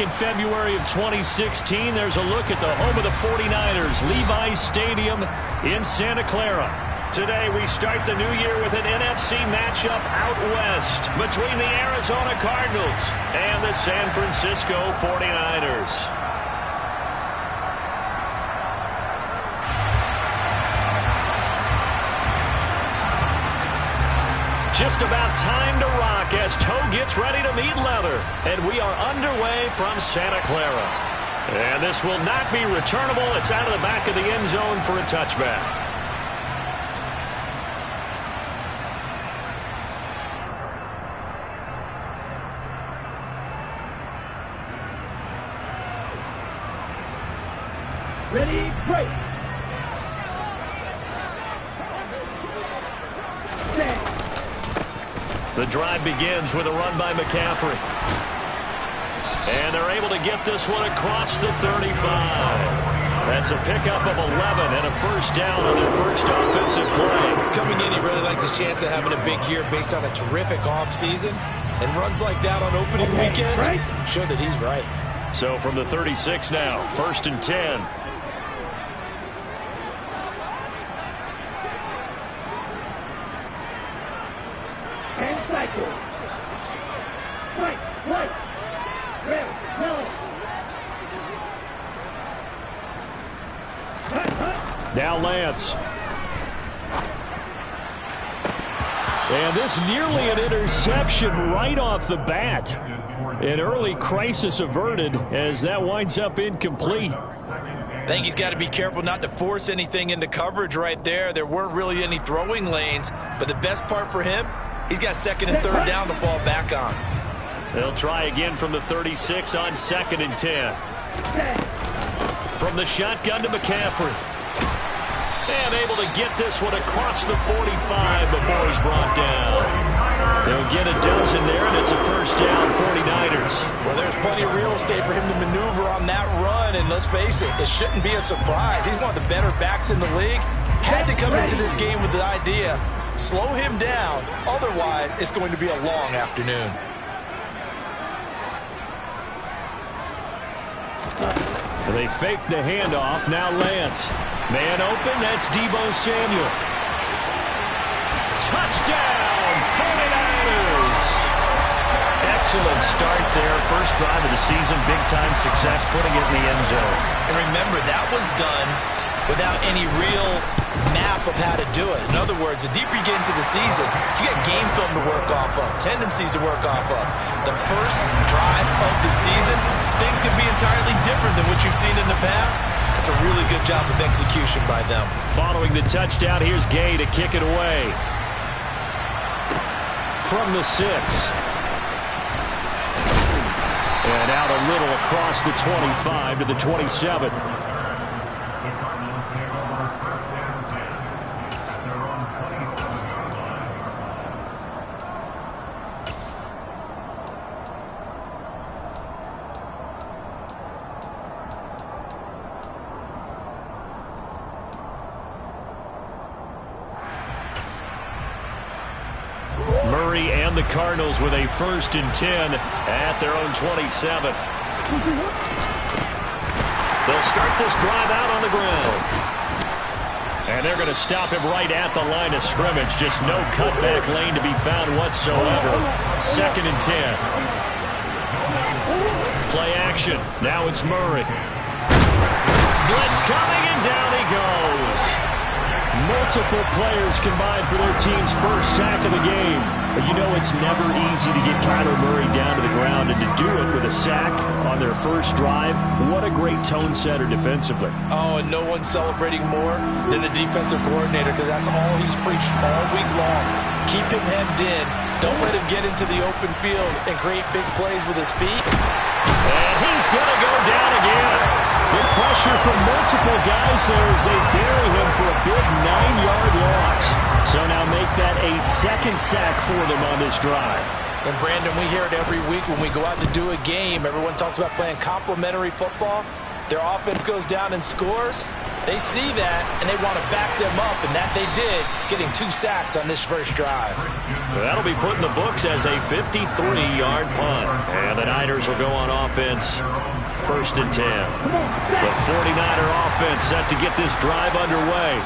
Back in February of 2016, there's a look at the home of the 49ers, Levi's Stadium in Santa Clara. Today, we start the new year with an NFC matchup out west between the Arizona Cardinals and the San Francisco 49ers. Just about time to rock as toe gets ready to meet leather. And we are underway from Santa Clara. And this will not be returnable. It's out of the back of the end zone for a touchback. Ready, break. The drive begins with a run by McCaffrey. And they're able to get this one across the 35. That's a pickup of 11 and a first down on their first offensive play. Coming in, he really likes his chance of having a big year based on a terrific offseason. And runs like that on opening weekend show that he's right. So from the 36 now, 1st and 10. Now Lance. And this nearly an interception right off the bat. An early crisis averted as that winds up incomplete. I think he's got to be careful not to force anything into coverage right there. There weren't really any throwing lanes, but the best part for him, he's got 2nd and 3rd down to fall back on. They'll try again from the 36 on 2nd and 10. From the shotgun to McCaffrey. And able to get this one across the 45 before he's brought down. They'll get a dozen there, and it's a first down, 49ers. Well, there's plenty of real estate for him to maneuver on that run, and let's face it, it shouldn't be a surprise. He's one of the better backs in the league. Had to come into this game with the idea, slow him down, otherwise it's going to be a long afternoon. They fake the handoff, now Lance. Man open, that's Deebo Samuel. Touchdown, 49ers! Excellent start there. First drive of the season, big-time success, putting it in the end zone. And remember, that was done without any real map of how to do it. In other words, the deeper you get into the season, you get game film to work off of, tendencies to work off of. The first drive of the season, things can be entirely different than what you've seen in the past. It's a really good job of execution by them. Following the touchdown, here's Gay to kick it away. From the 6. And out a little across the 25 to the 27. Murray and the Cardinals with a 1st and 10 at their own 27. They'll start this drive out on the ground. And they're going to stop him right at the line of scrimmage. Just no cutback lane to be found whatsoever. 2nd and 10. Play action. Now it's Murray. Blitz coming, and down he goes. Multiple players combined for their team's first sack of the game. But you know it's never easy to get Kyler Murray down to the ground, and to do it with a sack on their first drive, what a great tone setter defensively. Oh, and no one's celebrating more than the defensive coordinator, because that's all he's preached all week long. Keep him hemmed in. Don't let him get into the open field and create big plays with his feet. And he's going to go down again. Good pressure from multiple guys there as they bury him for a big 9-yard loss. So now make that a 2nd sack for them on this drive. And Brandon, we hear it every week when we go out to do a game. Everyone talks about playing complementary football. their offense goes down and scores, they see that, and they want to back them up, and that they did, getting 2 sacks on this first drive. That'll be put in the books as a 53-yard punt. And the Niners will go on offense, 1st and 10. The 49er offense set to get this drive underway.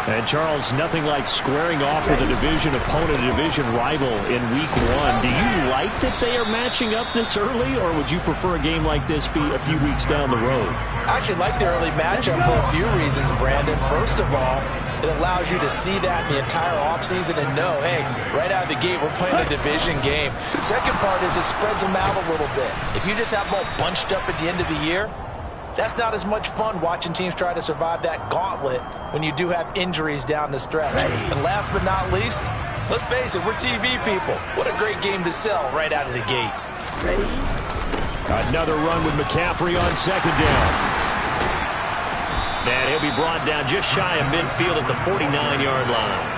And, Charles, nothing like squaring off with a division opponent, a division rival in Week 1. Do you like that they are matching up this early, or would you prefer a game like this be a few weeks down the road? I actually like the early matchup for a few reasons, Brandon. First of all, it allows you to see that in the entire offseason and know, hey, right out of the gate, we're playing a division game. Second part is it spreads them out a little bit. If you just have them all bunched up at the end of the year, that's not as much fun watching teams try to survive that gauntlet when you do have injuries down the stretch. And last but not least, let's face it, we're TV people. What a great game to sell right out of the gate. Another run with McCaffrey on 2nd down. And he'll be brought down just shy of midfield at the 49-yard line.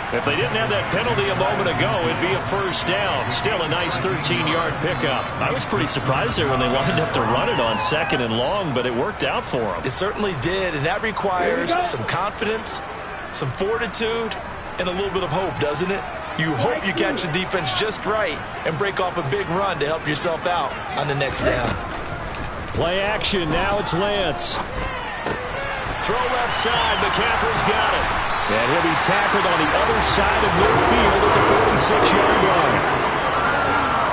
If they didn't have that penalty a moment ago, it'd be a 1st down. Still a nice 13-yard pickup. I was pretty surprised there when they lined up to run it on 2nd and long, but it worked out for them. It certainly did, and that requires some confidence, some fortitude, and a little bit of hope, doesn't it? You hope you catch the defense just right and break off a big run to help yourself out on the next down. Play action. Now it's Lance. Throw left side. McCaffrey's got it. And he'll be tackled on the other side of midfield at the 46-yard line.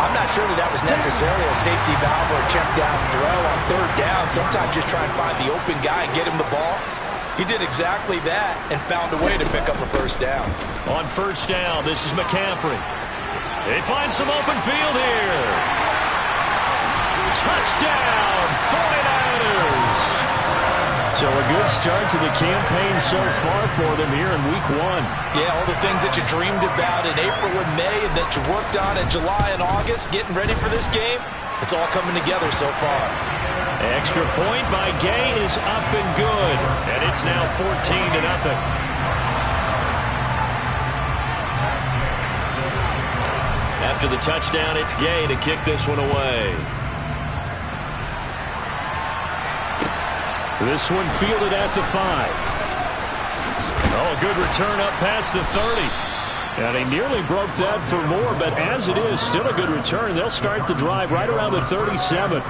I'm not sure that was necessarily a safety valve or a check down throw on 3rd down. Sometimes just try and find the open guy and get him the ball. He did exactly that and found a way to pick up a 1st down. On 1st down, this is McCaffrey. They find some open field here. Touchdown, 49ers! So a good start to the campaign so far for them here in Week 1. Yeah, all the things that you dreamed about in April and May and that you worked on in July and August, getting ready for this game, it's all coming together so far. Extra point by Gay is up and good. And it's now 14-0. After the touchdown, it's Gay to kick this one away. This one fielded at the 5. Oh, good return up past the 30. And he nearly broke that for more, but as it is, still a good return. They'll start the drive right around the 37.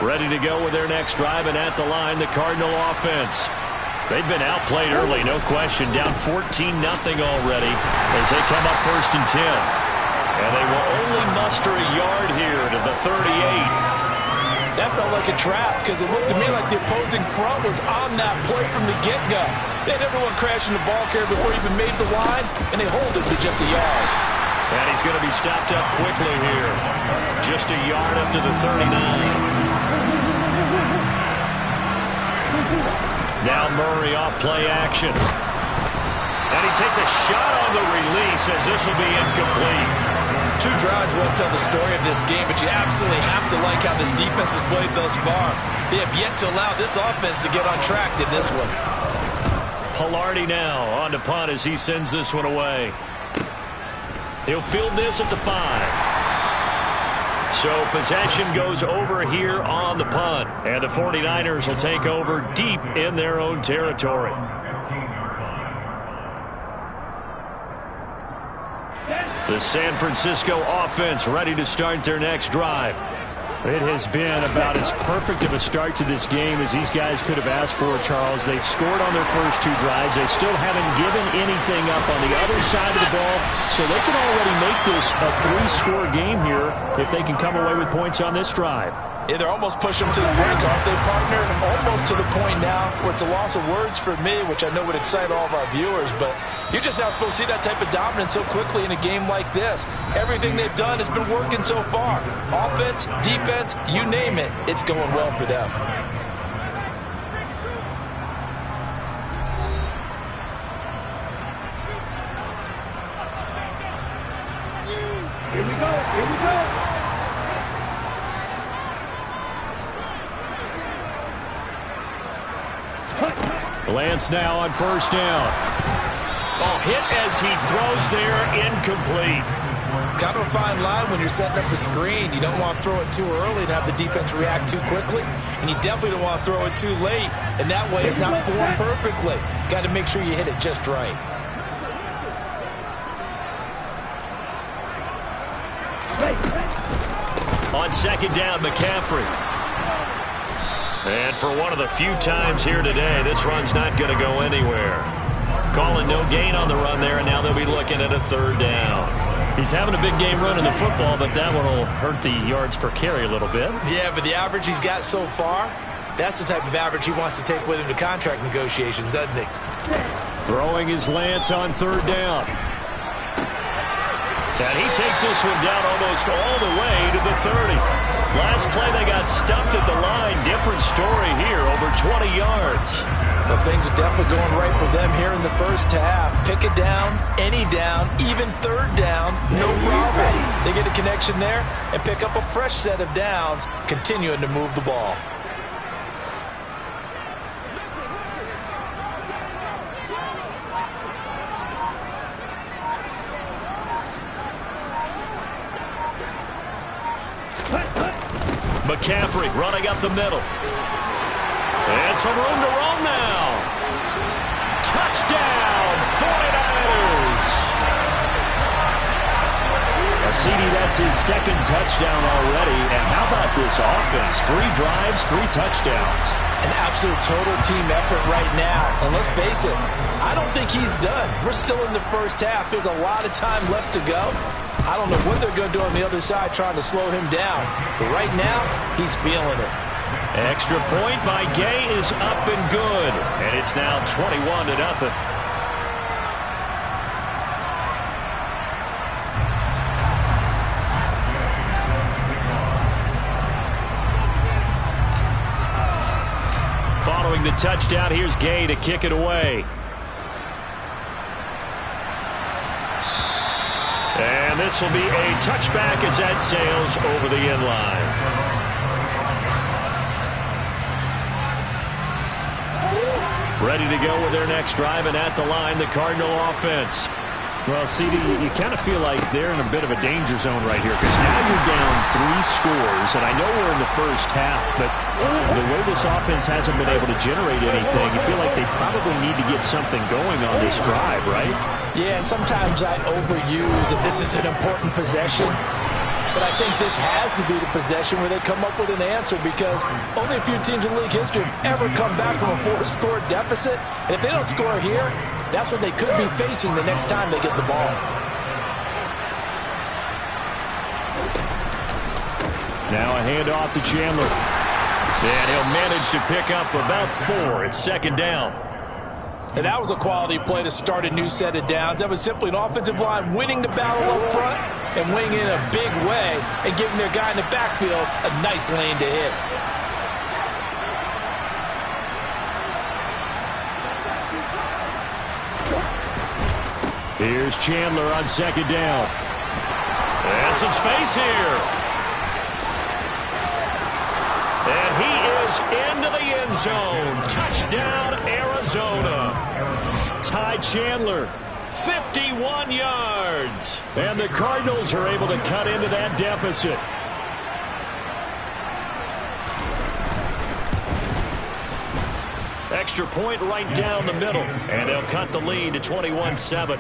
Ready to go with their next drive, and at the line, the Cardinal offense. They've been outplayed early, no question. Down 14-0 already as they come up 1st and 10. And they will only muster a yard here to the 38. That felt like a trap because it looked to me like the opposing front was on that play from the get-go. They had everyone crashing the ball carrier before he even made the line, and they hold it to just a yard. And he's going to be stopped up quickly here. Just a yard up to the 39. Now Murray off play action. And he takes a shot on the release as this will be incomplete. 2 drives won't tell the story of this game, but you absolutely have to like how this defense has played thus far. They have yet to allow this offense to get on track in this one. Pilardi now on to punt as he sends this one away. He'll field this at the 5. So possession goes over here on the punt. And the 49ers will take over deep in their own territory. The San Francisco offense ready to start their next drive. It has been about as perfect of a start to this game as these guys could have asked for, Charles. They've scored on their first 2 drives. They still haven't given anything up on the other side of the ball, so they can already make this a 3-score game here if they can come away with points on this drive. Yeah, they're almost pushing them to the brink, aren't they, partner? Almost to the point now where it's a loss of words for me, which I know would excite all of our viewers, but you're just not supposed to see that type of dominance so quickly in a game like this. Everything they've done has been working so far. Offense, defense, you name it, it's going well for them. Here we go. Here we go. Lance now on 1st down. Oh, hit as he throws there, incomplete. Kind of a fine line when you're setting up the screen. You don't want to throw it too early and have the defense react too quickly. And you definitely don't want to throw it too late. And that way it's not formed perfectly. Got to make sure you hit it just right. On second down, McCaffrey. And for one of the few times here today, this run's not going to go anywhere. Calling no gain on the run there, and now they'll be looking at a third down. He's having a big game running the football, but that one will hurt the yards per carry a little bit. Yeah, but the average he's got so far, that's the type of average he wants to take with him to contract negotiations, doesn't he? Throwing his Lance on third down. And he takes this one down almost all the way to the 30. Last play, they got stuffed at the line. Different story here, over 20 yards. But things are definitely going right for them here in the first half. Pick it down, any down, even third down, no problem. They get a connection there and pick up a fresh set of downs, continuing to move the ball. McCaffrey running up the middle. And some room to roam now. Touchdown, 49ers. CD, that's his second touchdown already. And how about this offense? 3 drives, 3 touchdowns. An absolute total team effort right now. And let's face it, I don't think he's done. We're still in the first half. There's a lot of time left to go. I don't know what they're going to do on the other side trying to slow him down. But right now, he's feeling it. Extra point by Gay is up and good. And it's now 21-0. Following the touchdown, here's Gay to kick it away. And this will be a touchback as that sails over the end line. Ready to go with their next drive, and at the line, the Cardinal offense. Well, CD, you kind of feel like they're in a bit of a danger zone right here because now you're down 3 scores, and I know we're in the first half, but the way this offense hasn't been able to generate anything, you feel like they probably need to get something going on this drive, right? Yeah, and sometimes I overuse if this is an important possession. But I think this has to be the possession where they come up with an answer because only a few teams in league history have ever come back from a 4-score deficit. And if they don't score here, that's what they could be facing the next time they get the ball. Now a handoff to Chandler. And he'll manage to pick up about 4. It's second down. And that was a quality play to start a new set of downs. That was simply an offensive line winning the battle up front and winning in a big way and giving their guy in the backfield a nice lane to hit. Here's Chandler on second down. And some space here. And he is into the end zone. Touchdown, Arizona. Ty Chandler, 51 yards. And the Cardinals are able to cut into that deficit. Extra point right down the middle. And they'll cut the lead to 21-7.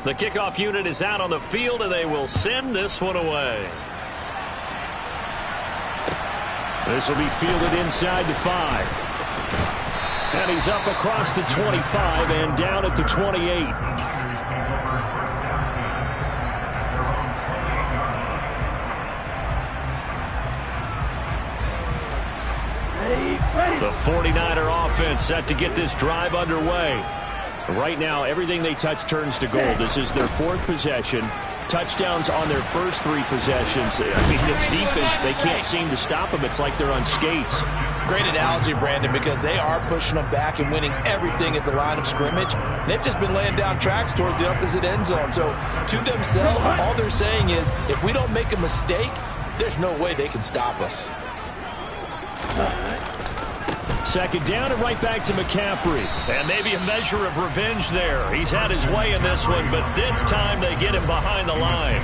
The kickoff unit is out on the field, and they will send this one away. This will be fielded inside the 5. And he's up across the 25 and down at the 28. The 49er offense set to get this drive underway. Right now, everything they touch turns to gold. This is their 4th possession. Touchdowns on their first 3 possessions. I mean, this defense, they can't seem to stop them. It's like they're on skates. Great analogy, Brandon, because they are pushing them back and winning everything at the line of scrimmage. They've just been laying down tracks towards the opposite end zone. So, to themselves, all they're saying is, if we don't make a mistake, there's no way they can stop us. Second down and right back to McCaffrey. And maybe a measure of revenge there. He's had his way in this one, but this time they get him behind the line.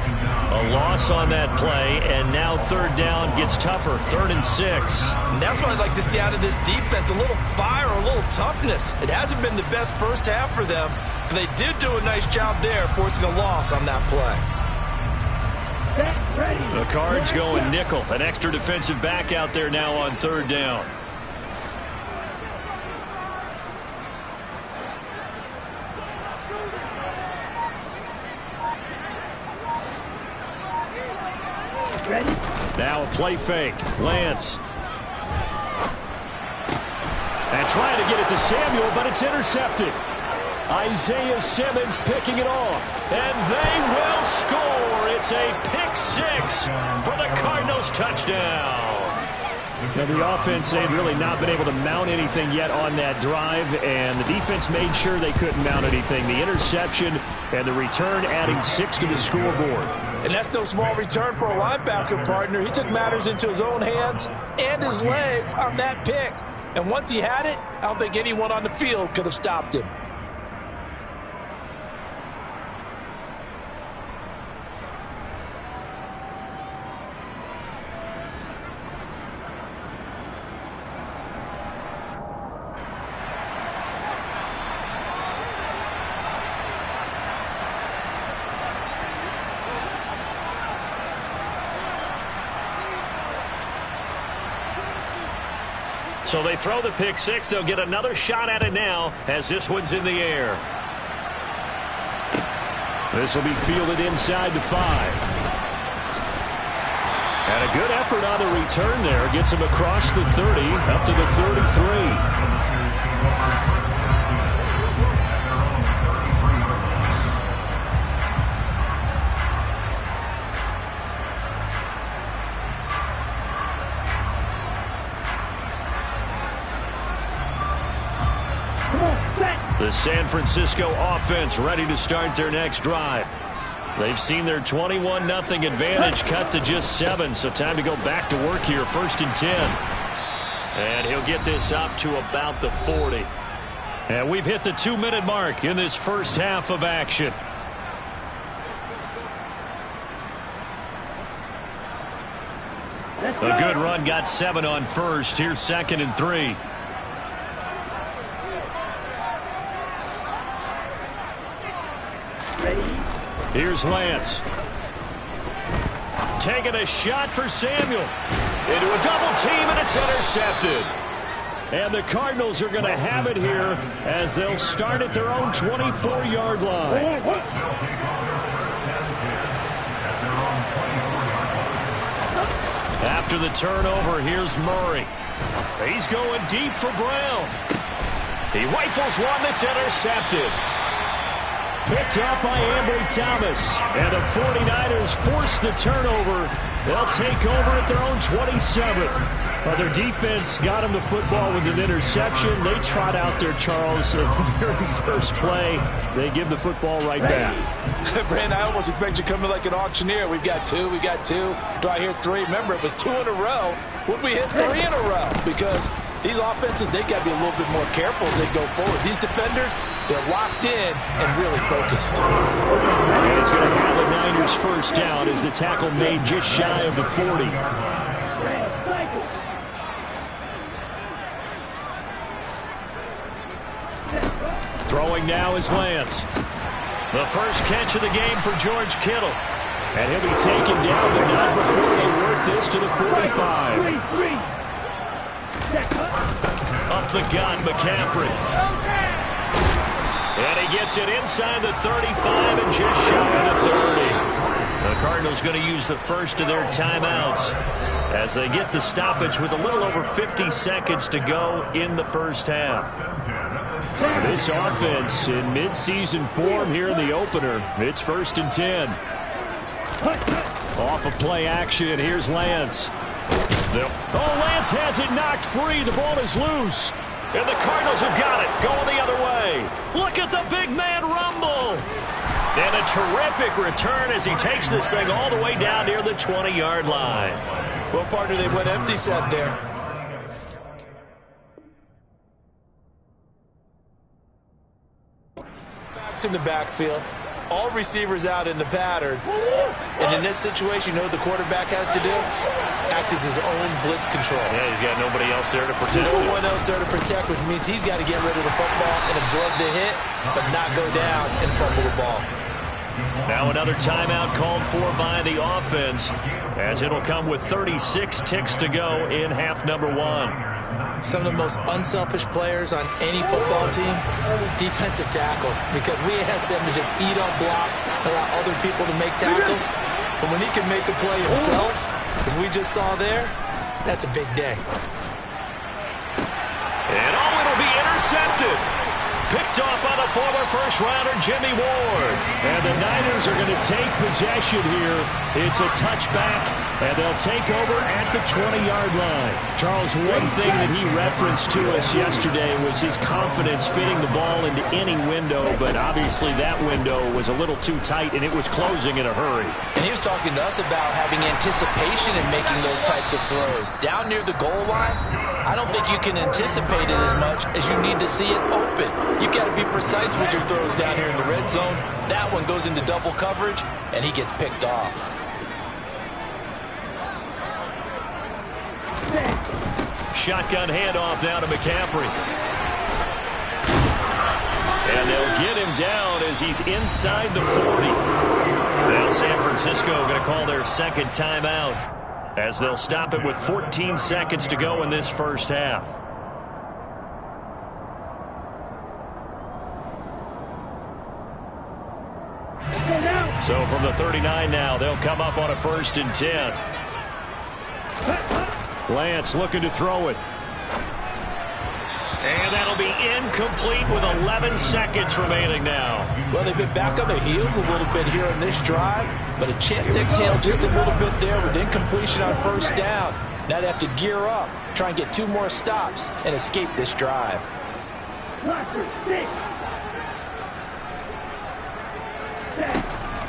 A loss on that play, and now third down gets tougher. 3rd and 6. And that's what I'd like to see out of this defense, a little fire, a little toughness. It hasn't been the best first half for them, but they did do a nice job there forcing a loss on that play. The Cards going nickel. An extra defensive back out there now on 3rd down. Now a play fake. Lance. And trying to get it to Samuel, but it's intercepted. Isaiah Simmons picking it off. And they will score. It's a pick 6 for the Cardinals touchdown. Now the offense, they've really not been able to mount anything yet on that drive, and the defense made sure they couldn't mount anything. The interception and the return adding 6 to the scoreboard. And that's no small return for a linebacker partner. He took matters into his own hands and his legs on that pick. And once he had it, I don't think anyone on the field could have stopped him. So they throw the pick 6. They'll get another shot at it now as this one's in the air. This will be fielded inside the 5. And a good effort on the return there. Gets him across the 30 up to the 33. The San Francisco offense ready to start their next drive. They've seen their 21-0 advantage cut to just 7, so time to go back to work here. 1st and 10. And he'll get this up to about the 40. And we've hit the 2-minute mark in this first half of action. A good run, got 7 on first. Here's 2nd and 3. Here's Lance. Taking a shot for Samuel. Into a double team, and it's intercepted. And the Cardinals are going to have it here as they'll start at their own 24-yard line. After the turnover, here's Murray. He's going deep for Brown. He rifles one that's intercepted. Picked up by Ambry Thomas. And the 49ers force the turnover. They'll take over at their own 27. Their defense got them the football with an interception. They trot out there, Charles, the very first play. They give the football right back. Brandon, I almost expect you to come in like an auctioneer. We've got 2, we got 2. Do I hear 3? Remember, it was 2 in a row. Would we hit 3 in a row? Because these offenses, they got to be a little bit more careful as they go forward. These defenders, they're locked in and really focused. And it's going to have the Niners first down as the tackle made just shy of the 40. Throwing now is Lance. The first catch of the game for George Kittle. And he'll be taken down, but not before they work this to the 45. Up the gun, McCaffrey. And he gets it inside the 35 and just shy of the 30. The Cardinals going to use the first of their timeouts as they get the stoppage with a little over 50 seconds to go in the first half. This offense in midseason form here in the opener. It's 1st and 10. Off of play action, here's Lance. Lance has it knocked free. The ball is loose. And the Cardinals have got it. Going the other way. Look at the big man rumble. And a terrific return as he takes this thing all the way down near the 20-yard line. Well, partner, they went empty set there. in the backfield, all receivers out in the pattern, and in this situation, you know what the quarterback has to do? Act as his own blitz control. Yeah, he's got nobody else there to protect him. No one else there to protect, which means he's got to get rid of the football and absorb the hit, but not go down and fumble the ball. Now another timeout called for by the offense, as it'll come with 36 ticks to go in half number one. Some of the most unselfish players on any football team, defensive tackles, because we ask them to just eat up blocks, allow other people to make tackles. But when he can make a play himself, as we just saw there, that's a big day. And it'll be intercepted. Picked off by the former first-rounder Jimmy Ward. And the Niners are going to take possession here. It's a touchback, and they'll take over at the 20-yard line. Charles, one thing that he referenced to us yesterday was his confidence fitting the ball into any window, but obviously that window was a little too tight, and it was closing in a hurry. And he was talking to us about having anticipation in making those types of throws. Down near the goal line, I don't think you can anticipate it as much as you need to see it open. You've got to be precise with your throws down here in the red zone. That one goes into double coverage, and he gets picked off. Shotgun handoff now to McCaffrey. And they'll get him down as he's inside the 40. Now San Francisco going to call their second timeout, as they'll stop it with 14 seconds to go in this first half. So from the 39 now, they'll come up on a 1st and 10. Lance looking to throw it. And that'll be incomplete with 11 seconds remaining now. Well, they've been back on the heels a little bit here in this drive, but a chance to exhale just a little bit there with incompletion on 1st down. Now they have to gear up, try and get 2 more stops, and escape this drive.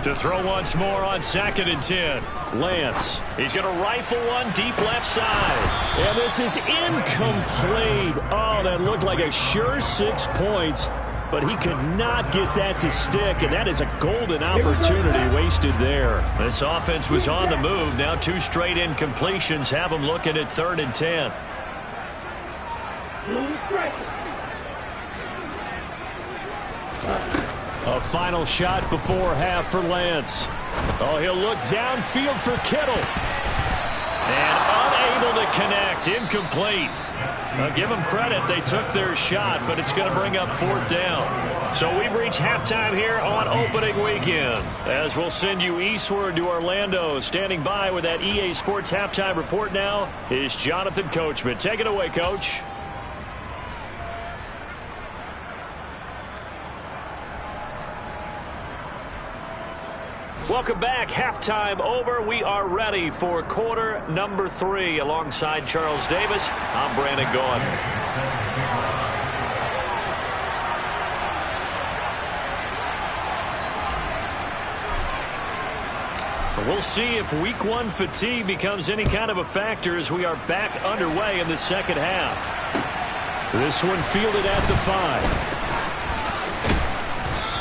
To throw once more on 2nd and 10. Lance, he's going to rifle one deep left side. And this is incomplete. Oh, that looked like a sure 6 points, but he could not get that to stick, and that is a golden opportunity wasted there. This offense was on the move. Now 2 straight incompletions have them looking at 3rd and 10. A final shot before half for Lance. Oh, he'll look downfield for Kittle. And unable to connect. Incomplete. Now, give them credit. They took their shot, but it's going to bring up 4th down. So we've reached halftime here on opening weekend, as we'll send you eastward to Orlando. Standing by with that EA Sports halftime report now is Jonathan Coachman. Take it away, Coach. Welcome back. Halftime over. We are ready for quarter number 3. Alongside Charles Davis, I'm Brandon Gaughan. We'll see if week 1 fatigue becomes any kind of a factor as we are back underway in the second half. This one fielded at the 5.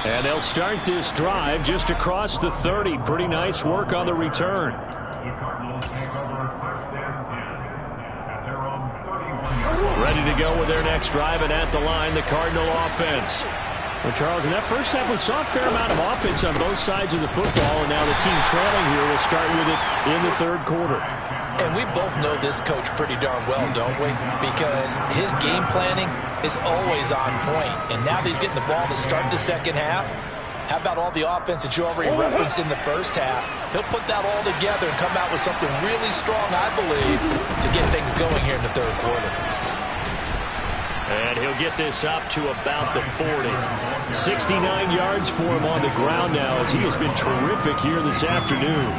And they'll start this drive just across the 30. Pretty nice work on the return. Ready to go with their next drive, and at the line, the Cardinal offense. Well, Charles, in that first half, we saw a fair amount of offense on both sides of the football, and now the team trailing here will start with it in the 3rd quarter. And we both know this coach pretty darn well, don't we? Because his game planning is always on point. And now that he's getting the ball to start the second half, how about all the offense that you already referenced in the first half? He'll put that all together and come out with something really strong, I believe, to get things going here in the 3rd quarter. And he'll get this up to about the 40. 69 yards for him on the ground now, as he has been terrific here this afternoon.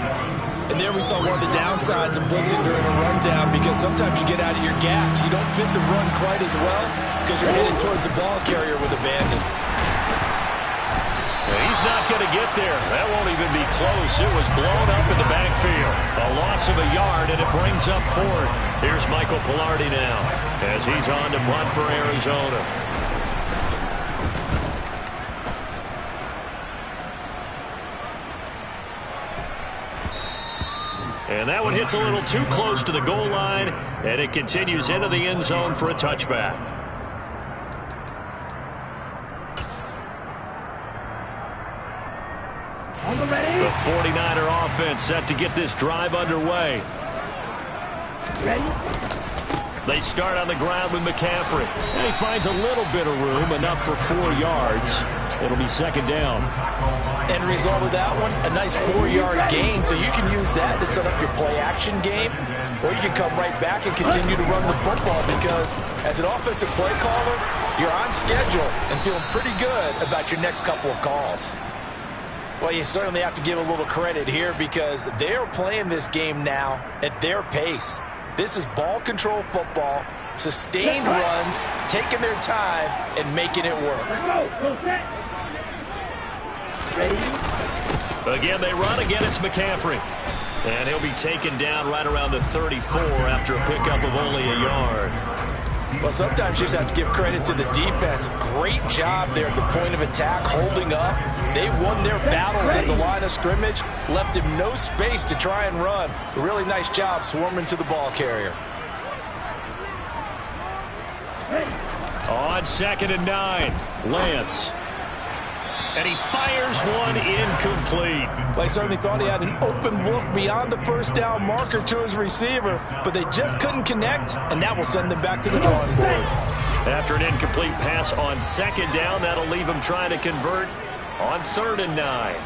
And there we saw one of the downsides of blitzing during a rundown, because sometimes you get out of your gaps. You don't fit the run quite as well because you're headed towards the ball carrier with abandon. He's not going to get there. That won't even be close. It was blown up in the backfield. A loss of a yard, and it brings up 4th. Here's Michael Pilardi now as he's on to punt for Arizona. And that one hits a little too close to the goal line, and it continues into the end zone for a touchback. The 49er offense set to get this drive underway. They start on the ground with McCaffrey. And he finds a little bit of room, enough for 4 yards. It'll be second down. End result of that one, a nice 4-yard gain. So you can use that to set up your play-action game, or you can come right back and continue to run the football because as an offensive play caller, you're on schedule and feeling pretty good about your next couple of calls. Well, you certainly have to give a little credit here because they're playing this game now at their pace. This is ball control football, sustained runs, taking their time, and making it work. Again, they run. Again, it's McCaffrey. And he'll be taken down right around the 34 after a pickup of only a yard. Well, sometimes you just have to give credit to the defense. Great job there at the point of attack, holding up. They won their battles at the line of scrimmage, left him no space to try and run. A really nice job swarming to the ball carrier. On 2nd and 9, Lance. And he fires one incomplete. Well, I certainly thought he had an open look beyond the first down marker to his receiver, but they just couldn't connect, and that will send them back to the drawing board. After an incomplete pass on 2nd down, that'll leave him trying to convert on 3rd and 9.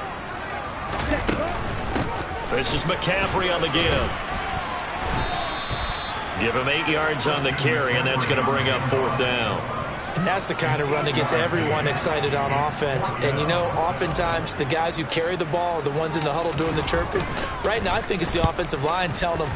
This is McCaffrey on the give. Give him 8 yards on the carry, and that's going to bring up 4th down. And that's the kind of run that gets everyone excited on offense. And, you know, oftentimes the guys who carry the ball are the ones in the huddle doing the chirping. Right now, I think it's the offensive line telling them,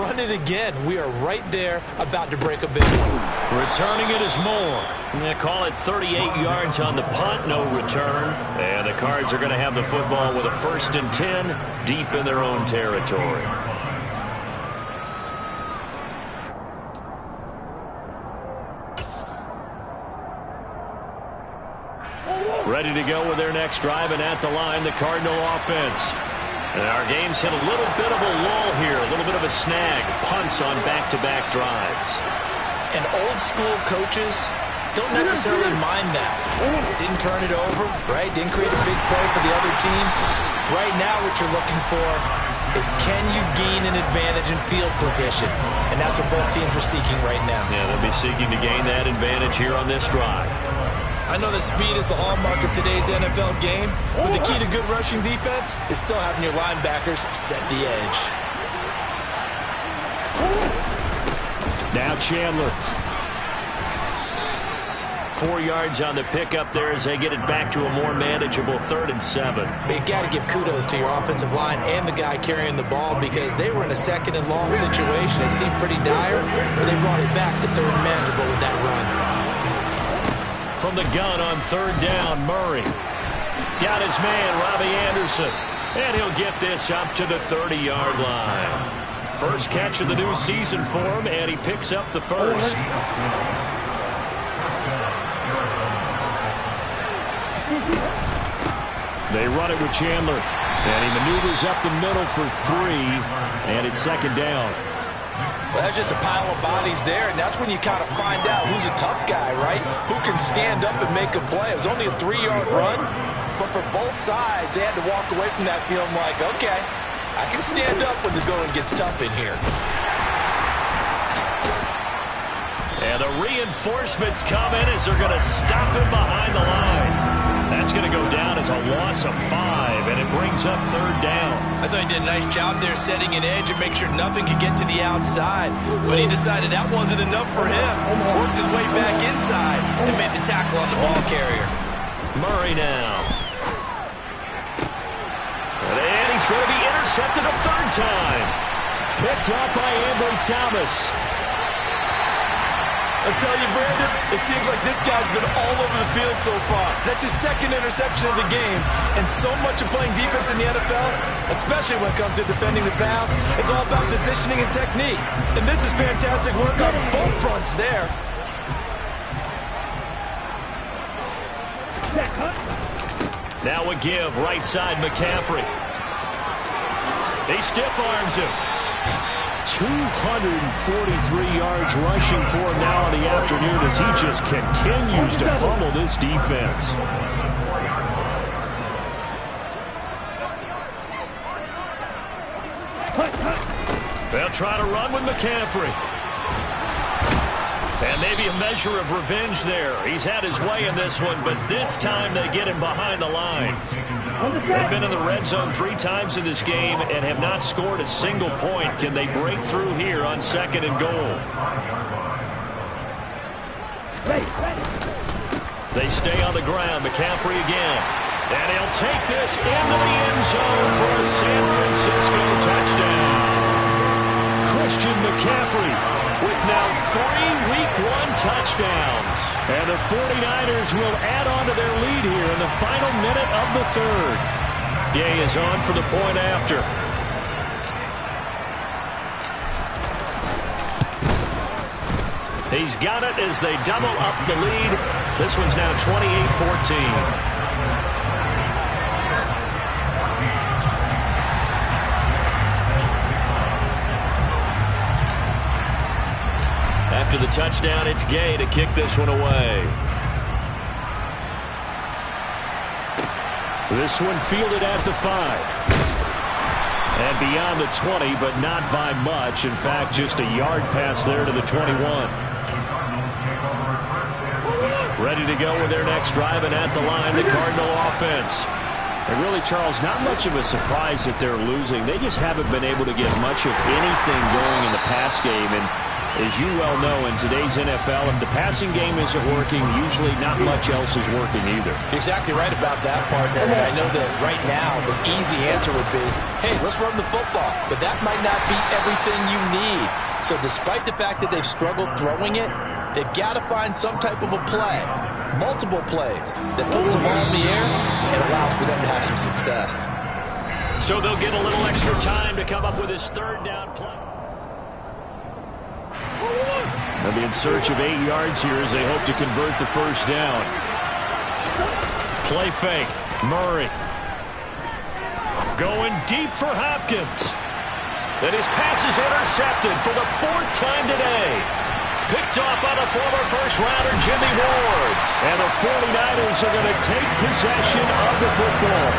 run it again. We are right there about to break a big one. Returning it is Moore. They call it 38 yards on the punt, no return. And the Cards are going to have the football with a 1st and 10 deep in their own territory. Ready to go with their next drive, and at the line, the Cardinal offense. And our game's hit a little bit of a lull here, a little bit of a snag. Punts on back-to-back drives. And old-school coaches don't necessarily mind that. Didn't turn it over, right? Didn't create a big play for the other team. Right now, what you're looking for is can you gain an advantage in field position? And that's what both teams are seeking right now. Yeah, they'll be seeking to gain that advantage here on this drive. I know that speed is the hallmark of today's NFL game, but the key to good rushing defense is still having your linebackers set the edge. Now Chandler. 4 yards on the pickup there as they get it back to a more manageable 3rd and 7. But you got to give kudos to your offensive line and the guy carrying the ball because they were in a 2nd and long situation. It seemed pretty dire, but they brought it back to 3rd and manageable with that run. From the gun on 3rd down, Murray. Got his man, Robbie Anderson. And he'll get this up to the 30-yard line. First catch of the new season for him, and he picks up the 1st. They run it with Chandler. And he maneuvers up the middle for 3, and it's 2nd down. Well, that's just a pile of bodies there, and that's when you kind of find out who's a tough guy, right? Who can stand up and make a play. It was only a 3-yard run, but for both sides, they had to walk away from that feeling like, okay, I can stand up when the going gets tough in here. And the reinforcements come in as they're going to stop him behind the line. That's going to go down as a loss of 5, and it brings up 3rd down. I thought he did a nice job there setting an edge and make sure nothing could get to the outside. But he decided that wasn't enough for him. Worked his way back inside and made the tackle on the ball carrier. Murray now. And he's going to be intercepted a 3rd time. Picked up by Ambry Thomas. I'll tell you, Brandon, it seems like this guy's been all over the field so far. That's his 2nd interception of the game. And so much of playing defense in the NFL, especially when it comes to defending the pass, is all about positioning and technique. And this is fantastic work on both fronts there. Now a give, right side McCaffrey. He stiff arms him. 243 yards rushing for him now in the afternoon as he just continues to pummel this defense. They'll try to run with McCaffrey. And maybe a measure of revenge there. He's had his way in this one, but this time they get him behind the line. They've been in the red zone 3 times in this game and have not scored a single point. Can they break through here on 2nd and goal? They stay on the ground. McCaffrey again. And he'll take this into the end zone for a San Francisco touchdown. Christian McCaffrey with now 3 Week 1 touchdowns. And the 49ers will add on to their lead here in the final minute of the 3rd. Gay is on for the point after. He's got it as they double up the lead. This one's now 28-14. After the touchdown, it's Gay to kick this one away. This one fielded at the 5. And beyond the 20, but not by much. In fact, just a yard pass there to the 21. Ready to go with their next drive, and at the line, the Cardinal offense. And really, Charles, not much of a surprise that they're losing. They just haven't been able to get much of anything going in the pass game. And as you well know, in today's NFL, if the passing game isn't working, usually not much else is working either. You're exactly right about that, partner. And I know that right now the easy answer would be, hey, let's run the football. But that might not be everything you need. So despite the fact that they've struggled throwing it, they've got to find some type of a play, multiple plays, that puts them all in the air and allows for them to have some success. So they'll get a little extra time to come up with his 3rd down play. They'll be in search of 8 yards here as they hope to convert the 1st down. Play fake. Murray. Going deep for Hopkins. And his pass is intercepted for the 4th time today. Picked off by the former first-rounder Jimmy Ward. And the 49ers are going to take possession of the football.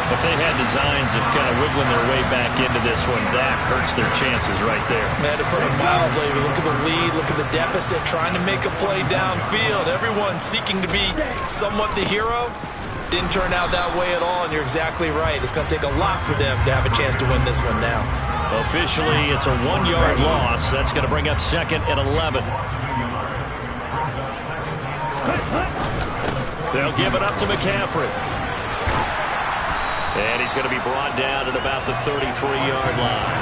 If they had designs of kind of wiggling their way back into this one, that hurts their chances right there. Man, to put it mildly, look at the lead, look at the deficit, trying to make a play downfield. Everyone seeking to be somewhat the hero. Didn't turn out that way at all, and you're exactly right. It's going to take a lot for them to have a chance to win this one now. Officially, it's a 1-yard loss. That's going to bring up 2nd and 11. They'll give it up to McCaffrey. And he's going to be brought down at about the 33-yard line.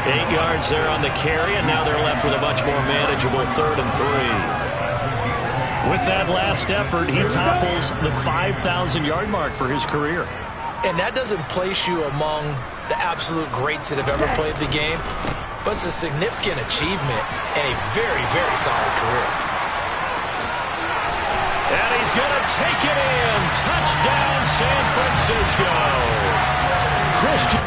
8 yards there on the carry, and now they're left with a much more manageable 3rd and 3. With that last effort, he topples the 5,000-yard mark for his career. And that doesn't place you among the absolute greats that have ever played the game, but it's a significant achievement and a very, very solid career. And he's going to take it in. Touchdown, San Francisco. Christian.